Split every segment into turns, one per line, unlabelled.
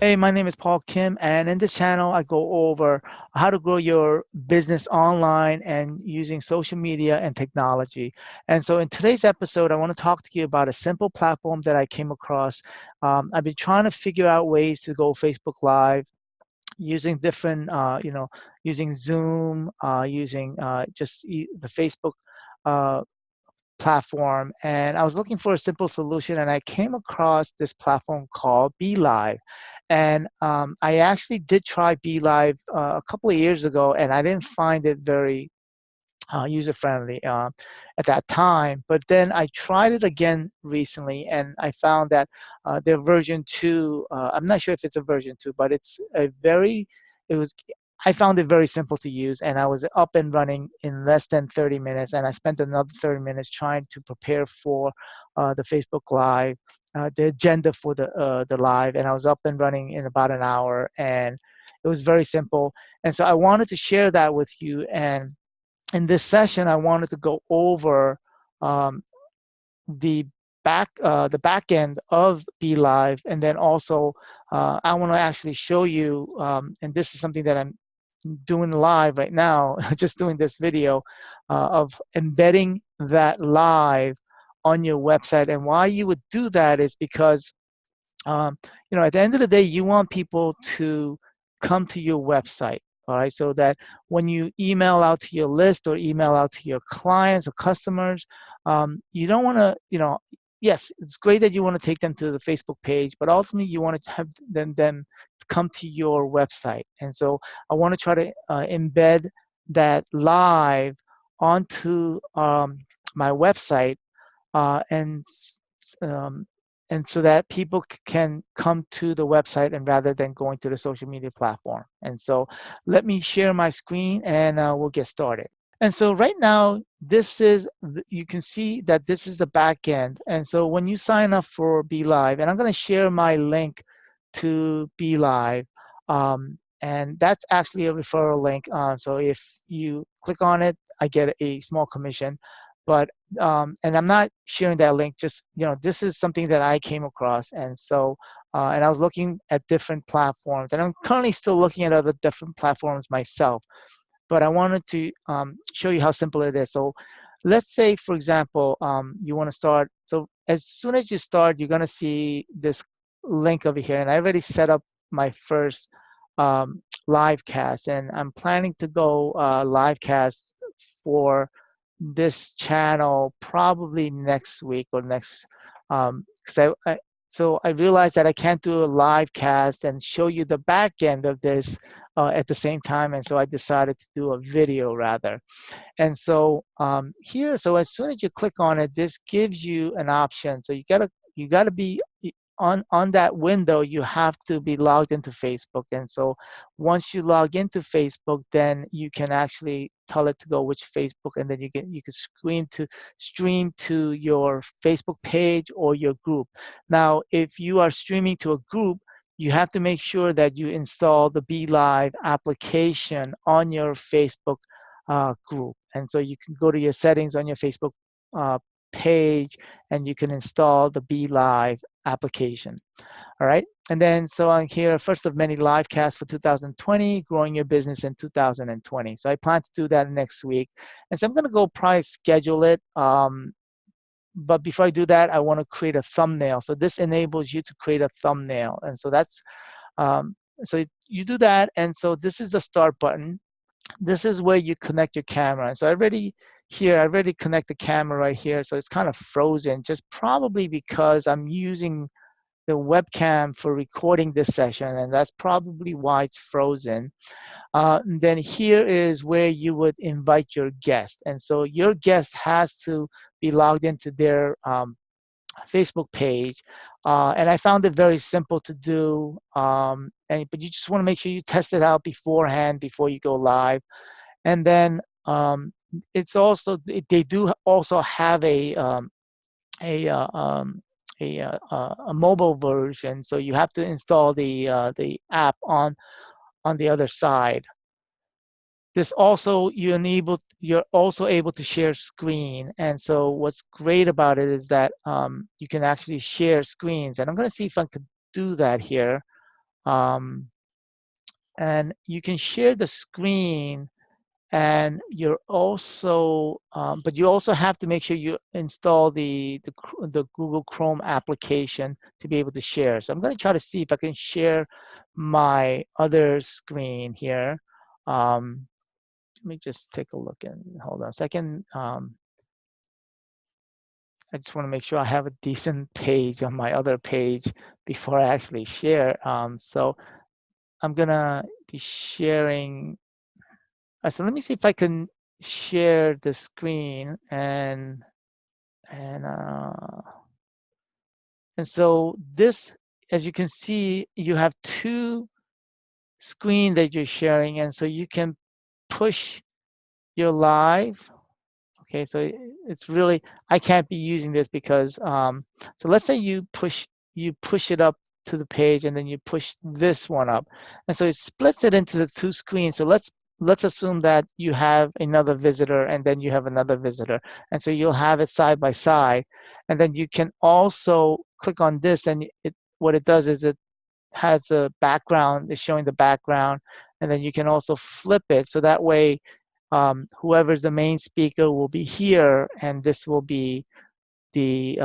Hey, my name is Paul Kim, and in this channel, I go over how to grow your business online and using social media and technology. And so, in today's episode, I want to talk to you about a simple platform that I came across. I've been trying to figure out ways to go Facebook Live using different, using Zoom, using the Facebook. Platform, and I was looking for a simple solution, and I came across this platform called BeLive. And I actually did try BeLive a couple of years ago, and I didn't find it very user friendly at that time. But then I tried it again recently, and I found that their version 2, I'm not sure if it's a version 2, but it was I found it very simple to use, and I was up and running in less than 30 minutes. And I spent another 30 minutes trying to prepare for the Facebook Live, the agenda for the live, and I was up and running in about an hour, and it was very simple. And so I wanted to share that with you. And in this session, I wanted to go over um, the the back end of BeLive, and then also I want to actually show you, and this is something that I'm doing live right now, just doing this video of embedding that live on your website. And why you would do that is because at the end of the day, you want people to come to your website, all right? So that when you email out to your list or email out to your clients or customers, you don't want to, yes, it's great that you want to take them to the Facebook page, but ultimately you want to have them come to your website. And so I want to try to embed that live onto my website, uh, and um, and so that people can come to the website and rather than going to the social media platform. And so let me share my screen, and we'll get started. And so right now, you can see that this is the back end. And so when you sign up for BeLive, and I'm going to share my link to BeLive, and that's actually a referral link. So if you click on it, I get a small commission. But and I'm not sharing that link. Just this is something that I came across, and so and I was looking at different platforms, and I'm currently still looking at other different platforms myself. But I wanted to show you how simple it is. So let's say, for example, you want to start. So as soon as you start, you're going to see this link over here. And I already set up my first live cast. And I'm planning to go live cast for this channel probably next week or next. Because so I realized that I can't do a live cast and show you the back end of this at the same time, and so I decided to do a video rather. And so here, so as soon as you click on it, this gives you an option. So you gotta be on that window. You have to be logged into Facebook, and so once you log into Facebook, then you can actually tell it to go which Facebook, and then you can stream to your Facebook page or your group. Now, if you are streaming to a group, you have to make sure that you install the BeLive application on your Facebook group. And so you can go to your settings on your Facebook uh, page, and you can install the BeLive application. All right. And then so on here, first of many live casts for 2020, growing your business in 2020. So I plan to do that next week. And so I'm going to go probably schedule it. But before I do that, I want to create a thumbnail. So this enables you to create a thumbnail. And so so you do that. And so this is the start button. This is where you connect your camera. And so I already connect the camera right here. So it's kind of frozen, just probably because I'm using the webcam for recording this session, and that's probably why it's frozen. And then here is where you would invite your guest. And so your guest has to be logged into their Facebook page. And I found it very simple to do. But you just want to make sure you test it out beforehand before you go live. And then they do also have a uh, um, a mobile version, so you have to install the app on the other side. This also you're also able to share screen, and so what's great about it is that you can actually share screens. And I'm going to see if I could do that here. And you can share the screen, and you're also, but you also have to make sure you install the Google Chrome application to be able to share. So I'm going to try to see if I can share my other screen here. Let me just take a look and hold on a second. I just want to make sure I have a decent page on my other page before I actually share. So I'm gonna be sharing. So let me see if I can share the screen, and uh, and so this, as you can see, you have two screens that you're sharing, and so you can push your live. Okay, so it's really, I can't be using this because, so let's say you push it up to the page, and then you push this one up. And so it splits it into the two screens. So let's assume that you have another visitor, and then you have another visitor. And so you'll have it side by side. And then you can also click on this, and what it does is it has a background, it's showing the background, and then you can also flip it. So that way, whoever's the main speaker will be here, and this will be the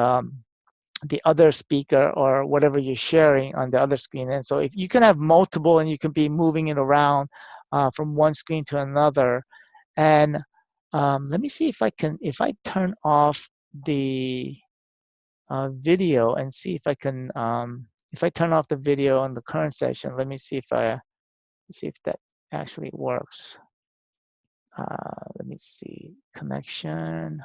other speaker or whatever you're sharing on the other screen. And so if you can have multiple, and you can be moving it around from one screen to another. And let me see if if I turn off the video and see if I turn off the video on the current session. Let me see if that actually works. Let me see, connection.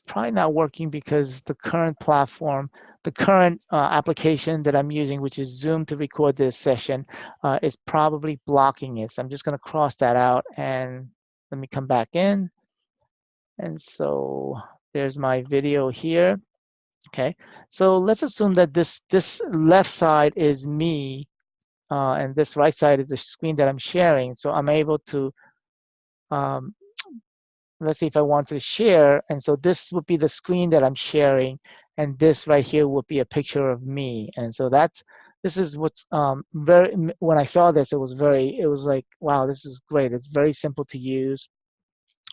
Probably not working because the current platform, the current application that I'm using, which is Zoom to record this session, is probably blocking it. So I'm just going to cross that out, and let me come back in. And so there's my video here. Okay, so let's assume that this left side is me, and this right side is the screen that I'm sharing. So I'm able to, um, let's see if I want to share, and so this would be the screen that I'm sharing, and this right here would be a picture of me. And so this is what's when I saw this, it was like, wow, this is great. It's very simple to use.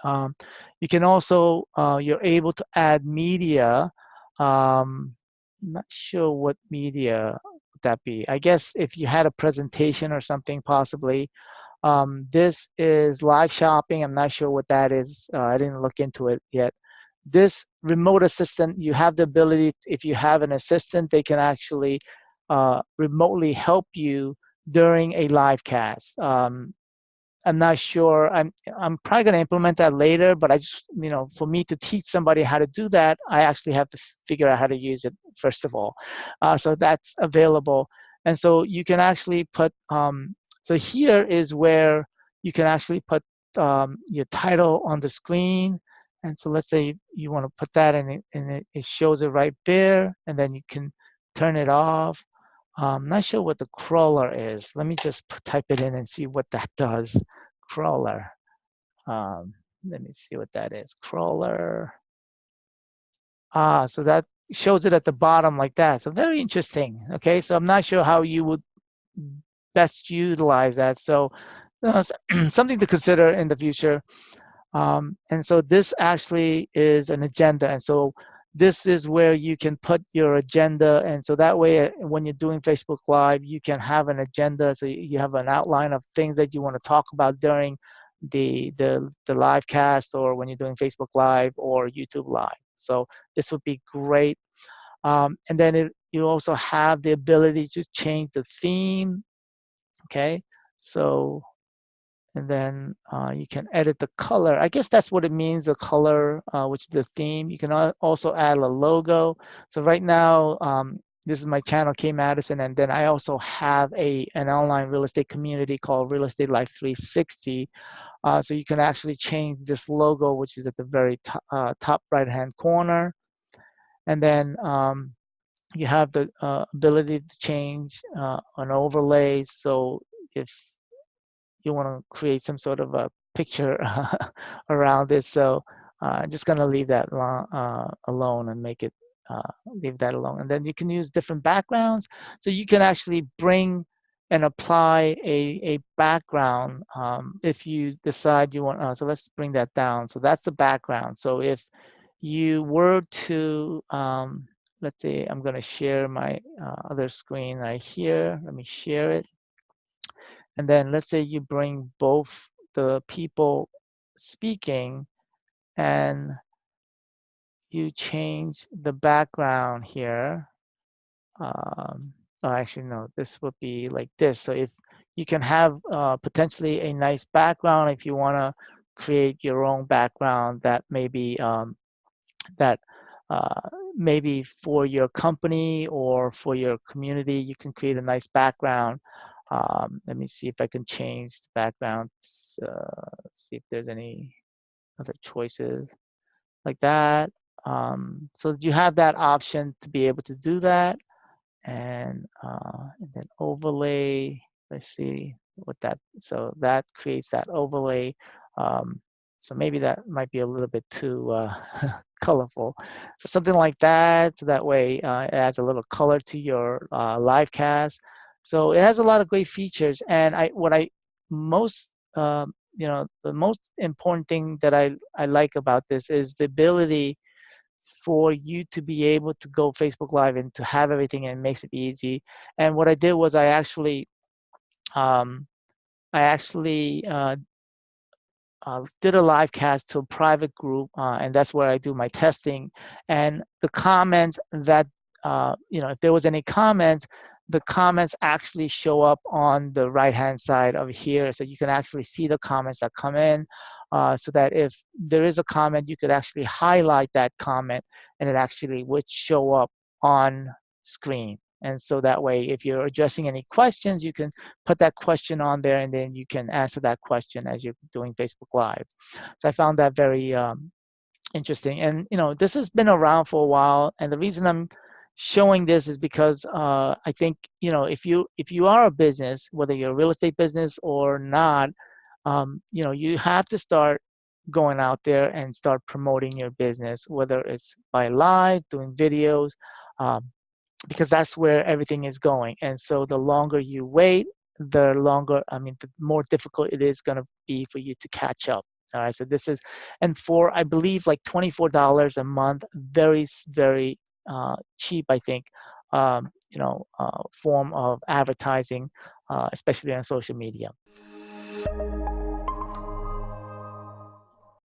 You can also, you're able to add media. I'm not sure what media would that be. I guess if you had a presentation or something, possibly. This is live shopping. I'm not sure what that is. I didn't look into it yet. This remote assistant, you have the ability, if you have an assistant, they can actually remotely help you during a live cast. I'm not sure. I'm probably going to implement that later, but I just, for me to teach somebody how to do that, I actually have to figure out how to use it first of all. So that's available. And so you can actually put, so here is where you can actually put your title on the screen. And so let's say you want to put that in, and it shows it right there, and then you can turn it off. I'm not sure what the crawler is. Let me just type it in and see what that does. Crawler. Let me see what that is. Crawler. So that shows it at the bottom like that. So very interesting. Okay, so I'm not sure how you would best utilize that. So something to consider in the future. And so this actually is an agenda. And so this is where you can put your agenda. And so that way, when you're doing Facebook Live, you can have an agenda. So you have an outline of things that you want to talk about during the live cast, or when you're doing Facebook Live or YouTube Live. So this would be great. And then you also have the ability to change the theme. Okay, so and then you can edit the color. I guess that's what it means, the color, which is the theme. You can also add a logo. So right now, this is my channel, K Madison, and then I also have an online real estate community called Real Estate Life 360. So you can actually change this logo, which is at the very top right-hand corner. And then you have the ability to change an overlay. So if you want to create some sort of a picture around it. So I'm just going to leave that alone and make it leave that alone. And then you can use different backgrounds. So you can actually bring and apply a background if you decide you want. So let's bring that down. So that's the background. So if you were to, let's say I'm going to share my other screen right here. Let me share it. And then let's say you bring both the people speaking and you change the background here. Oh, actually, no, this would be like this. So if you can have potentially a nice background, if you want to create your own background that maybe that uh, maybe for your company or for your community, you can create a nice background. Let me see if I can change the background. See if there's any other choices like that. So you have that option to be able to do that. And then overlay, let's see what that, so that creates that overlay. So maybe that might be a little bit too colorful. So something like that, so that way it adds a little color to your live cast. So it has a lot of great features. And what I most, the most important thing that I like about this is the ability for you to be able to go Facebook Live and to have everything, and it makes it easy. And what I did was um, I actually did a live cast to a private group, and that's where I do my testing. And the comments that, if there was any comments, the comments actually show up on the right-hand side of here. So you can actually see the comments that come in, so that if there is a comment, you could actually highlight that comment and it actually would show up on screen. And so that way, if you're addressing any questions, you can put that question on there, and then you can answer that question as you're doing Facebook Live. So I found that very interesting. And this has been around for a while, and the reason I'm showing this is because I think if you are a business, whether you're a real estate business or not, you have to start going out there and start promoting your business, whether it's by live, doing videos. Um, because that's where everything is going. And so the longer you wait, the more difficult it is going to be for you to catch up. All right, so this is, and for, I believe, like $24 a month, very, very cheap, I think, form of advertising, especially on social media.